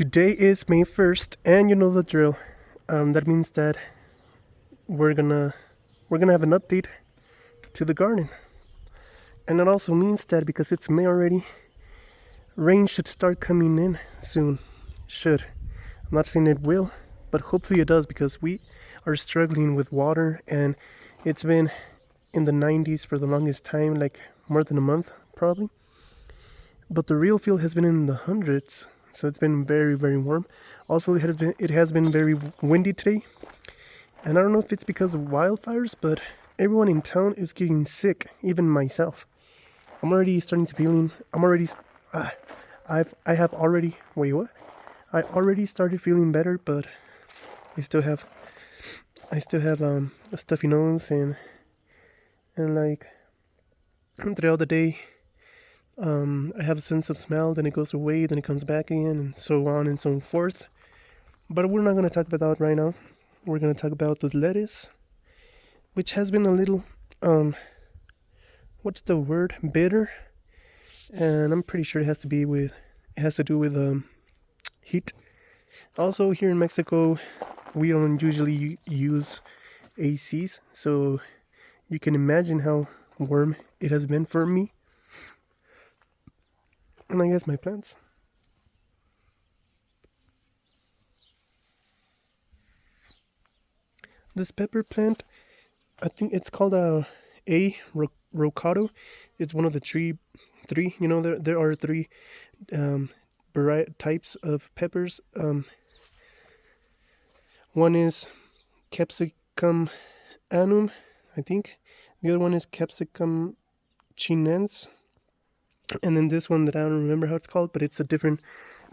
Today is May 1st, and you know the drill. That means that we're gonna we're gonna have an update to the garden, and it also means that because it's May already, rain should start coming in soon. Should. I'm not saying it will, but hopefully it does because we are struggling with water, and it's been in the 90s for the longest time, like more than a month probably. But the real feel has been in the hundreds, so it's been very, very warm. Also, it has been very windy today, and I don't know if it's because of wildfires, but everyone in town is getting sick, even myself. I'm already starting to feeling. I'm already. Uh, I have already. Wait, what? I already started feeling better, but I still have. I still have a stuffy nose and like throughout the day. I have a sense of smell, then it goes away, then it comes back again, and so on and so forth. But we're not going to talk about that right now. We're going to talk about this lettuce, which has been a little, what's the word? Bitter. And I'm pretty sure it has to do with heat. Also, here in Mexico, we don't usually use ACs, so you can imagine how warm it has been for me. And I guess my plants. This pepper plant, I think it's called rocado. It's one of the three. There are three um, types of peppers. One is capsicum annuum, I think. The other one is capsicum chinense, and then this one that I don't remember how it's called, but it's a different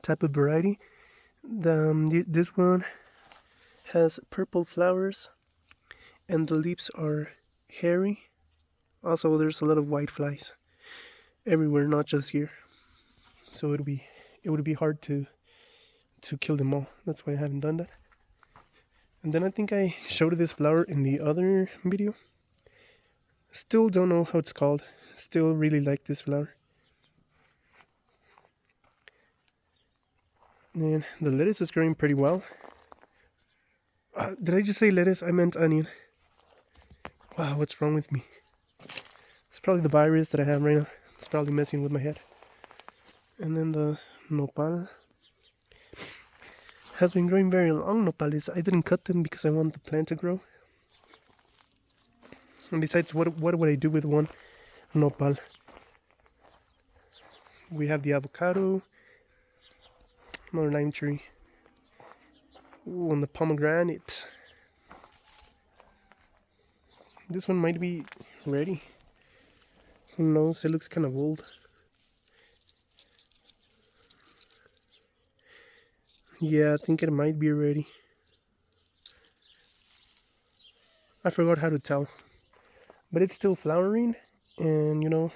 type of variety. This one has purple flowers, and the leaves are hairy. Also, there's a lot of white flies everywhere, not just here. So it would be hard to kill them all. That's why I haven't done that. And then I think I showed this flower in the other video. Still don't know how it's called. Still really like this flower. And the lettuce is growing pretty well. Did I just say lettuce? I meant onion. Wow, what's wrong with me? It's probably the virus that I have right now. It's probably messing with my head. And then the nopal has been growing very long. Nopales. I didn't cut them because I want the plant to grow. And besides, what would I do with one nopal? We have the avocado, another lime tree. Ooh, and the pomegranate. This one might be ready. Who knows? It looks kind of old. Yeah, I think it might be ready. I forgot how to tell. But it's still flowering, and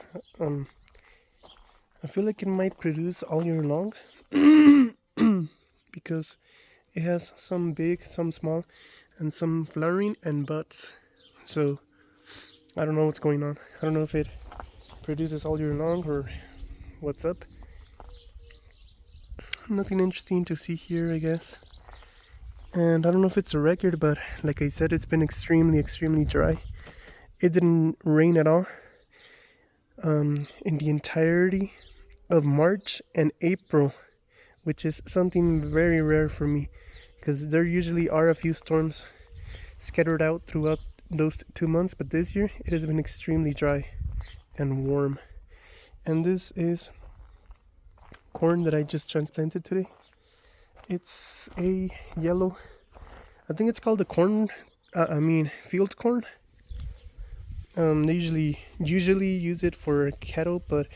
I feel like it might produce all year long because it has some big, some small, and some flowering and buds. So I don't know what's going on. I don't know if it produces all year long or what's up. Nothing interesting to see here, I guess. And I don't know if it's a record, but like I said, it's been extremely, extremely dry. It didn't rain at all in the entirety of March and April, which is something very rare for me because there usually are a few storms scattered out throughout those 2 months, but this year it has been extremely dry and warm. And this is corn that I just transplanted today. It's a yellow, I think it's called the corn, field corn. They usually use it for cattle, but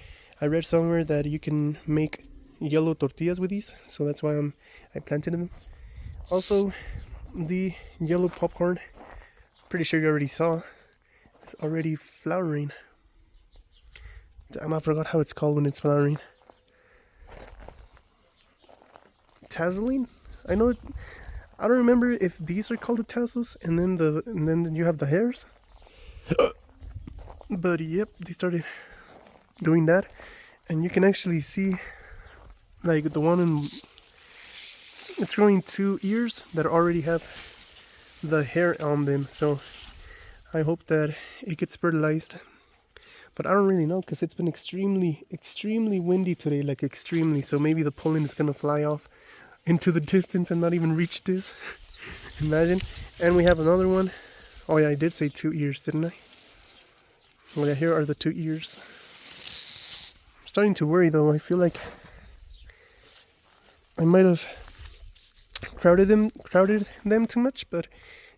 I read somewhere that you can make yellow tortillas with these, so that's why I planted them. Also, the yellow popcorn, pretty sure you already saw, is already flowering. Damn, I forgot how it's called when it's flowering. Tasseling? I know it. I don't remember if these are called the tassels, and then you have the hairs. But yep, they started doing that, and you can actually see like the one it's growing 2 ears that already have the hair on them, so I hope that it gets fertilized. But I don't really know because it's been extremely windy today, like extremely. So maybe the pollen is gonna fly off into the distance and not even reach this. Imagine. And we have another one. Oh yeah, I did say 2 ears, didn't I? Well, yeah, here are the 2 ears. I'm starting to worry though. I feel like I might have crowded them too much, but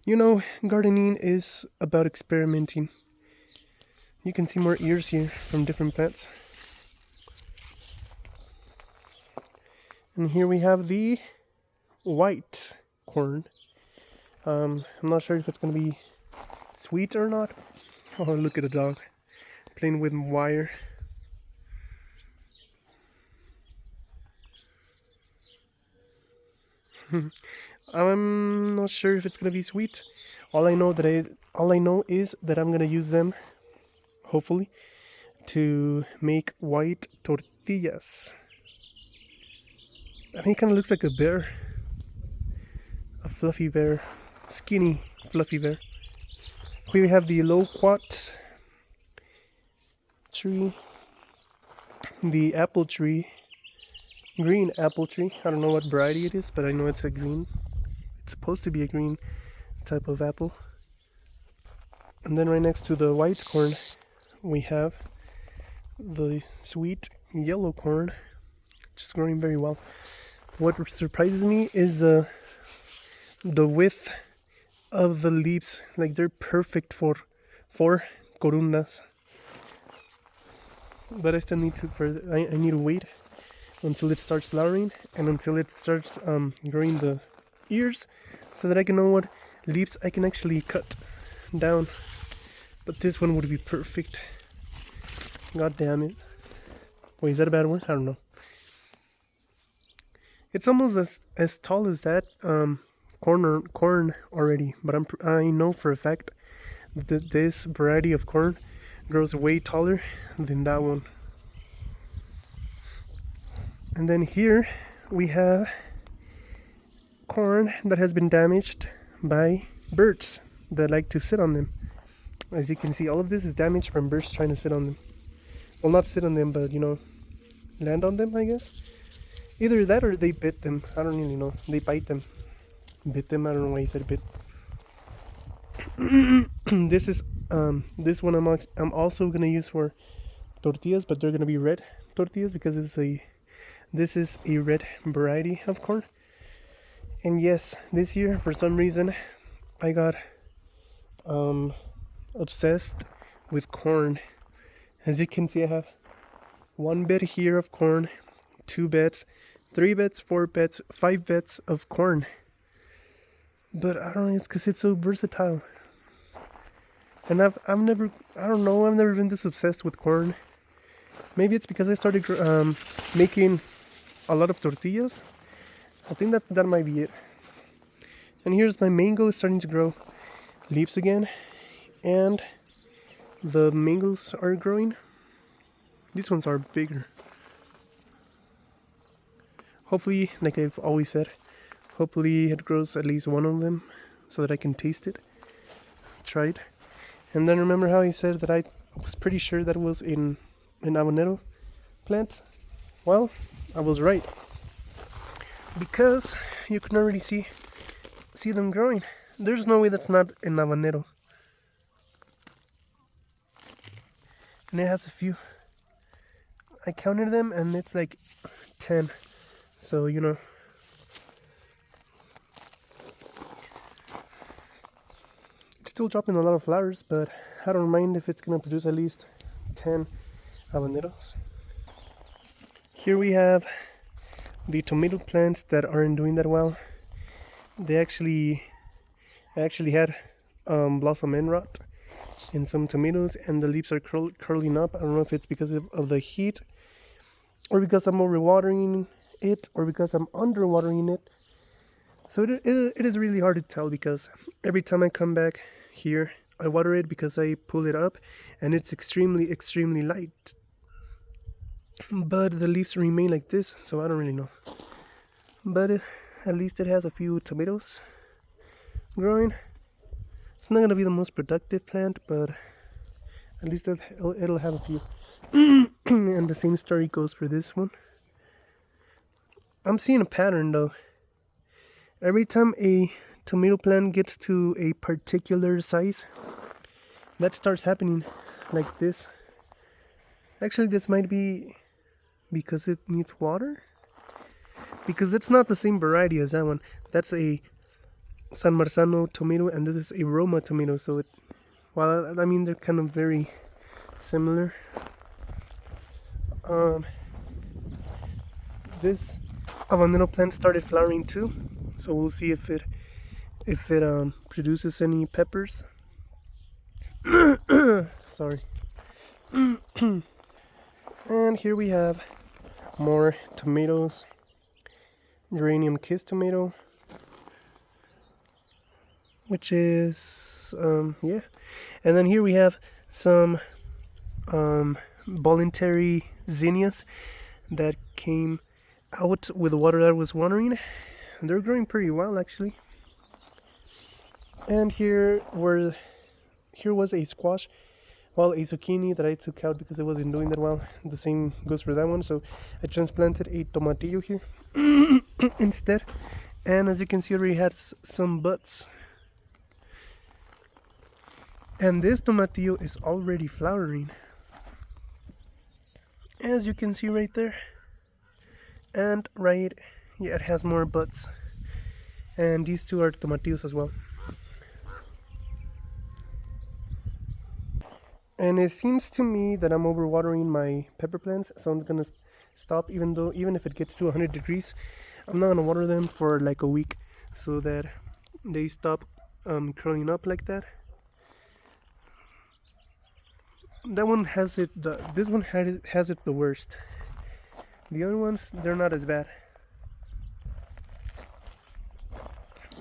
you know, gardening is about experimenting. You can see more ears here from different plants. And here we have the white corn. I'm not sure if it's gonna be sweet or not. Oh, look at the dog playing with wire. I'm not sure if it's gonna be sweet. All I know is that I'm gonna use them, hopefully, to make white tortillas. I mean, it kind of looks like a bear, a fluffy bear, skinny fluffy bear. Here we have the loquat tree, the apple tree, green apple tree. I don't know what variety it is, but I know it's a green. It's supposed to be a green type of apple. And then right next to the white corn, we have the sweet yellow corn, just growing very well. What surprises me is the width of the leaves. Like, they're perfect for corundas. But I still need to I need to wait until it starts flowering and until it starts growing the ears, so that I can know what leaves I can actually cut down. But this one would be perfect. God damn it. Wait, is that a bad word? I don't know. It's almost as tall as that corn already, but I know for a fact that this variety of corn grows way taller than that one. And then here we have corn that has been damaged by birds that like to sit on them. As you can see, all of this is damaged from birds trying to sit on them. Well, not sit on them, but you know, land on them, I guess. Either that or they bit them. I don't really know. They bite them. Bit them. I don't know why he said bit. This one I'm also gonna use for tortillas, but they're gonna be red tortillas because this is a red variety of corn. And yes, this year for some reason I got obsessed with corn. As you can see, I have 1 bed here of corn, 2 beds, 3 beds, 4 beds, 5 beds of corn. But I don't know, it's because it's so versatile. And I've never been this obsessed with corn. Maybe it's because I started making a lot of tortillas. I think that might be it. And here's my mango starting to grow leaves again, and the mangoes are growing. These ones are bigger. Hopefully, like I've always said, hopefully it grows at least one of them so that I can taste it, try it. And then remember how I said that I was pretty sure that it was in an habanero plant? Well, I was right, because you can already see them growing. There's no way that's not an habanero. And it has a few. I counted them and it's like 10. So, you know. It's still dropping a lot of flowers, but I don't mind if it's gonna produce at least 10 habaneros. Here we have the tomato plants that aren't doing that well. They actually had blossom end rot in some tomatoes, and the leaves are curling up. I don't know if it's because of the heat, or because I'm overwatering it, or because I'm underwatering it. So it is really hard to tell, because every time I come back here, I water it because I pull it up, and it's extremely light. But the leaves remain like this, so I don't really know. But at least it has a few tomatoes growing. It's not gonna be the most productive plant, but at least it'll have a few. And the same story goes for this one. I'm seeing a pattern though. Every time a tomato plant gets to a particular size, that starts happening like this. Actually, this might be because it needs water, because it's not the same variety as that one. That's a San Marzano tomato, and this is a Roma tomato. So while I mean they're kind of very similar, this habanero plant started flowering too. So we'll see if it produces any peppers. Sorry. And here we have more tomatoes. Geranium kiss tomato, which is yeah. And then here we have some voluntary zinnias that came out with the water that I was watering. They're growing pretty well actually. And here was a squash, well, a zucchini that I took out because it wasn't doing that well. The same goes for that one, so I transplanted a tomatillo here instead. And as you can see, it already has some buds. And this tomatillo is already flowering, as you can see right there. And right, yeah, it has more buds. And these two are tomatillos as well. And it seems to me that I'm overwatering my pepper plants, so I'm gonna stop. Even if it gets to 100 degrees, I'm not gonna water them for like a week, so that they stop curling up like that. That one has it. This one has it the worst. The other ones, they're not as bad.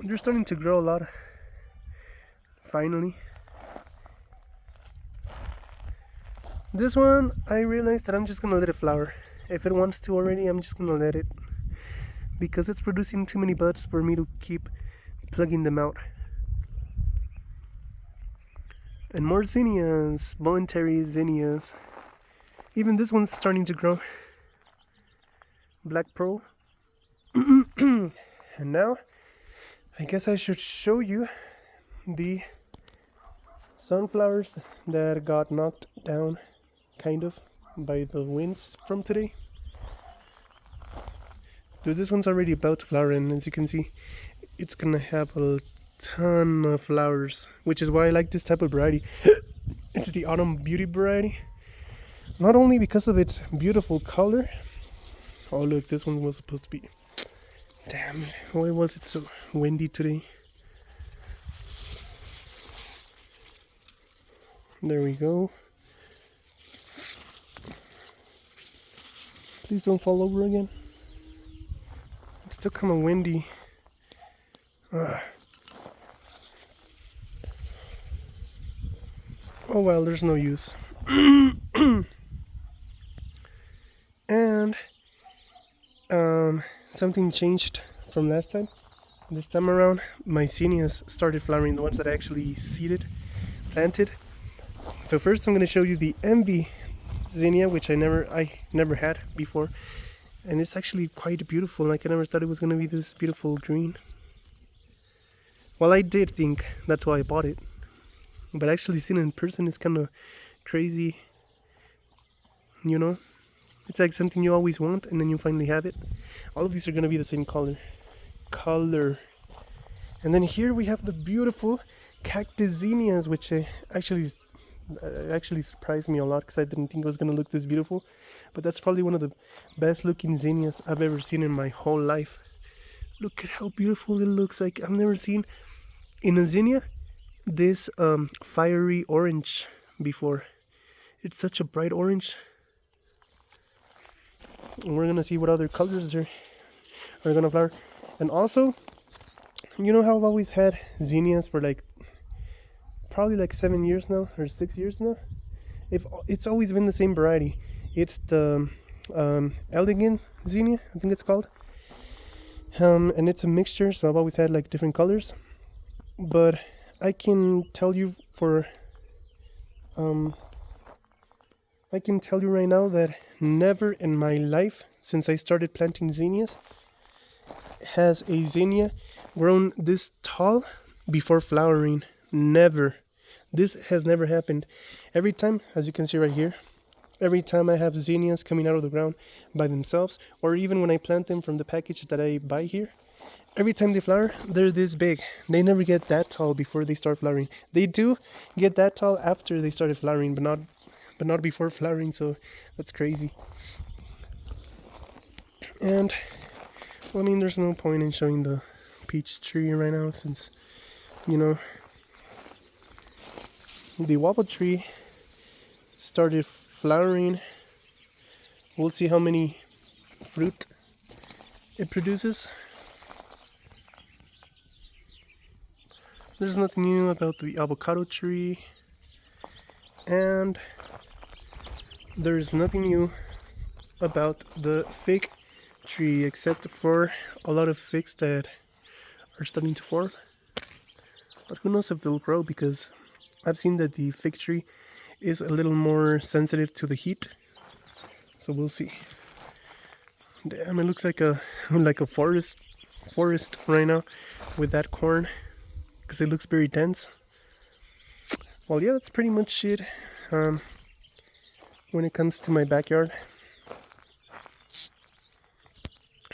They're starting to grow a lot. Finally. This one, I realized that I'm just gonna let it flower. If it wants to already, I'm just gonna let it, because it's producing too many buds for me to keep plugging them out. And more zinnias, voluntary zinnias. Even this one's starting to grow. Black pearl. And now, I guess I should show you the sunflowers that got knocked down, kind of, by the winds from today. Dude, this one's already about to flower, and as you can see, it's gonna have a ton of flowers, which is why I like this type of variety. It's the Autumn Beauty variety. Not only because of its beautiful color. Oh look, this one was supposed to be... Damn, why was it so windy today? There we go. Please don't fall over again. It's still kind of windy. Oh well, there's no use. And something changed from last time. This time around, my zinnias started flowering, the ones that I actually seeded, planted. So first I'm going to show you the Envy zinnia, which I never had before, and it's actually quite beautiful. Like, I never thought it was going to be this beautiful green. Well, I did think that's why I bought it, but actually seeing it in person is kind of crazy, you know? It's like something you always want, and then you finally have it. All of these are going to be the same color. And then here we have the beautiful cactus zinnias, which actually surprised me a lot, because I didn't think it was going to look this beautiful. But that's probably one of the best looking zinnias I've ever seen in my whole life. Look at how beautiful it looks. Like, I've never seen in a zinnia this fiery orange before. It's such a bright orange. And we're gonna see what other colors are gonna flower. And also, you know how I've always had zinnias for like probably like 7 years now, or 6 years now? It's always been the same variety. It's the elegant zinnia, I think it's called. And it's a mixture, so I've always had like different colors. But I can tell you um, I can tell you right now that never in my life, since I started planting zinnias, has a zinnia grown this tall before flowering. Never. This has never happened. Every time, as you can see right here, every time I have zinnias coming out of the ground by themselves, or even when I plant them from the package that I buy here, every time they flower, they're this big. They never get that tall before they start flowering. They do get that tall after they started flowering, but not before flowering, so that's crazy. And well, I mean, there's no point in showing the peach tree right now since, you know, the guava tree started flowering. We'll see how many fruit it produces. There's nothing new about the avocado tree, and there's nothing new about the fig tree except for a lot of figs that are starting to form. But who knows if they'll grow, because I've seen that the fig tree is a little more sensitive to the heat. So we'll see. Damn, it looks like a forest right now with that corn, because it looks very dense. Well, yeah, that's pretty much it when it comes to my backyard.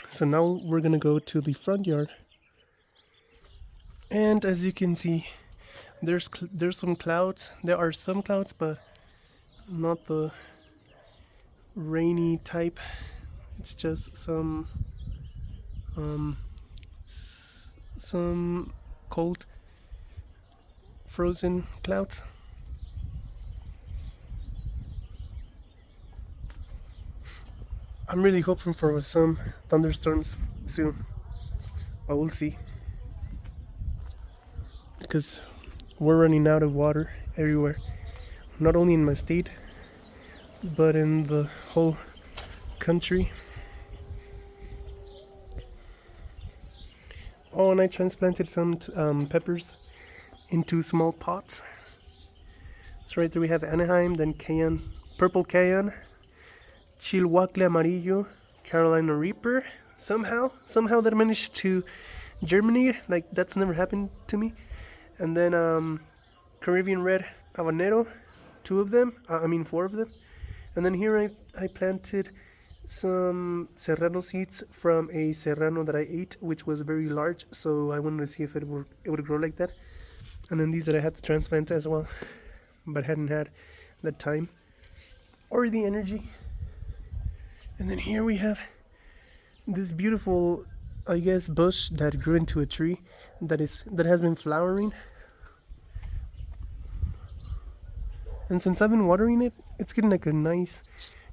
So now we're gonna go to the front yard, and as you can see, there's some clouds. There are some clouds, but not the rainy type. It's just some cold frozen clouds. I'm really hoping for some thunderstorms soon, but we'll see, because we're running out of water everywhere, not only in my state but in the whole country. Oh, and I transplanted some peppers into small pots. So right there we have Anaheim, then cayenne, purple cayenne, Chilhuacle Amarillo, Carolina Reaper. Somehow that managed to germinate. Like, that's never happened to me. And then Caribbean Red Habanero, 2 of them. 4 of them. And then here I planted some serrano seeds from a serrano that I ate, which was very large. So I wanted to see if it would grow like that. And then these that I had to transplant as well, but hadn't had the time or the energy. And then here we have this beautiful, I guess, bush that grew into a tree that has been flowering. And since I've been watering it, it's getting like a nice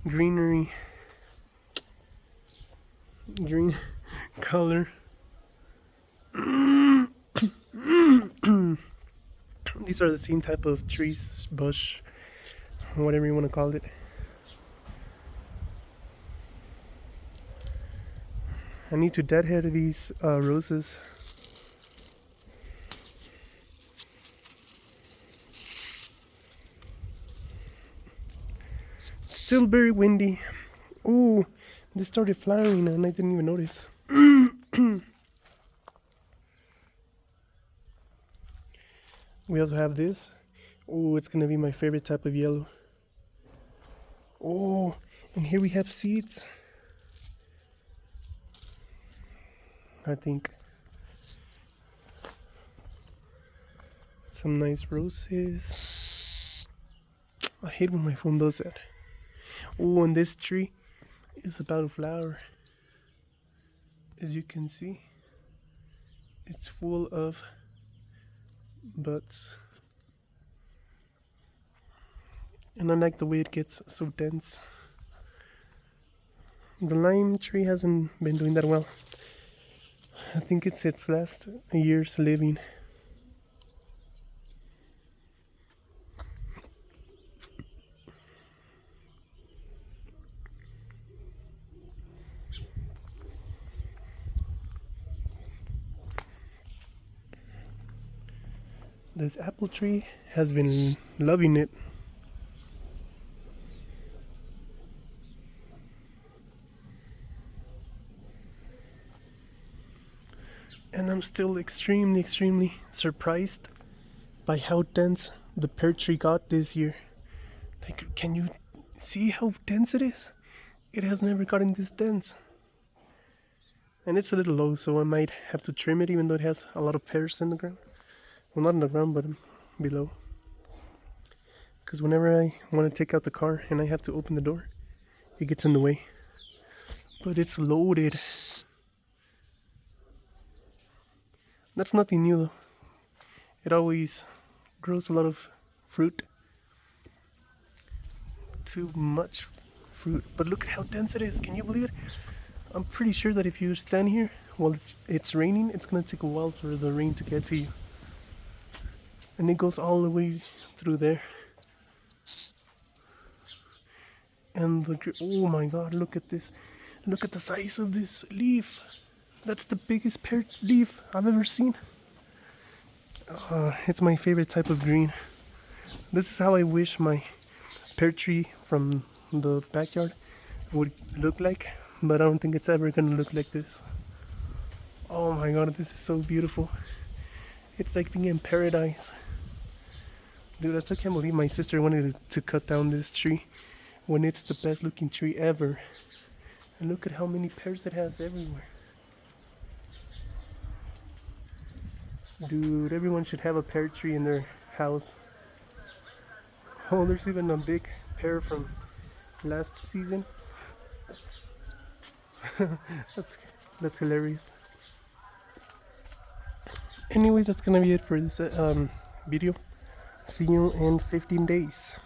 green color. These are the same type of trees, bush, whatever you want to call it. I need to deadhead these roses. Still very windy. Ooh, this started flowering and I didn't even notice. We also have this. Oh, it's gonna be my favorite type of yellow. Oh, and here we have seeds. I think some nice roses. I hate when my phone does that. Oh, and this tree is about to flower. As you can see, it's full of buds. And I like the way it gets so dense. The lime tree hasn't been doing that well. I think it's its last year's living. This apple tree has been loving it. And I'm still extremely surprised by how dense the pear tree got this year. Like, can you see how dense it is? It has never gotten this dense. And it's a little low, so I might have to trim it even though it has a lot of pears in the ground. Well, not in the ground, but below. Because whenever I want to take out the car and I have to open the door, it gets in the way. But it's loaded. That's nothing new though. It always grows a lot of fruit. Too much fruit. But look at how dense it is. Can you believe it? I'm pretty sure that if you stand here while it's raining, it's gonna take a while for the rain to get to you. And it goes all the way through there. And oh my god, look at this. Look at the size of this leaf. That's the biggest pear leaf I've ever seen. It's my favorite type of green. This is how I wish my pear tree from the backyard would look like, but I don't think it's ever gonna look like this. Oh my god, this is so beautiful. It's like being in paradise. Dude, I still can't believe my sister wanted to cut down this tree when it's the best looking tree ever. And look at how many pears it has everywhere. Dude, everyone should have a pear tree in their house. Oh, there's even a big pear from last season. that's hilarious. Anyway, that's gonna be it for this video. See you in 15 days.